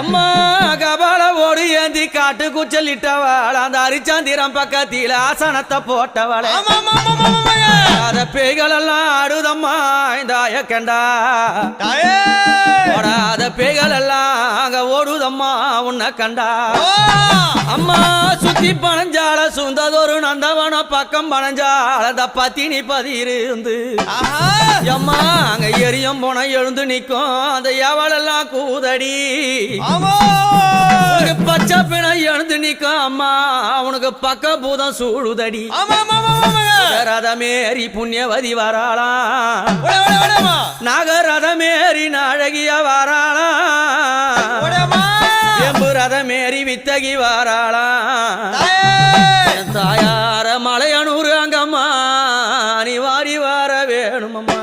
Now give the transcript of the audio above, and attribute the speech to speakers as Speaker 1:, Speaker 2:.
Speaker 1: அம்மா கபால ஓடு ஏந்தி காட்டு குச்சலிட்டவள் அந்த அரிச்சந்திரம் பக்கத்தில ஆசனத்தை போட்டவள் அத பேய்கள் எல்லாம் ஆடுதம்மா இந்த கண்டா ஓடாத பேய்கள் எல்லாம் அங்க ஓடுதம்மா உன்னை கண்டா அம்மா சுத்தி பனஞ்சால சுந்ததொரு நந்தவன பக்கம் பனஞ்சால அந்த பத்தினி பதியிருந்து அம்மா அங்க எரியும் போன எழுந்து நிக்கும் அந்த எவளெல்லாம் கூதடி பச்சை பிணை எழுந்து நிக்கும் அம்மா அவனுக்கு பக்க பூதம் சூழுதடி ரதமேறி புண்ணியவதி வராளாம் நாகரதமேறி நாழகிய வராளாம் எம்பு ரதமேறி வித்தகி வராளாம் தாயார மலையனூர் அங்கம்மா நீ வாரி வர வேணுமம்மா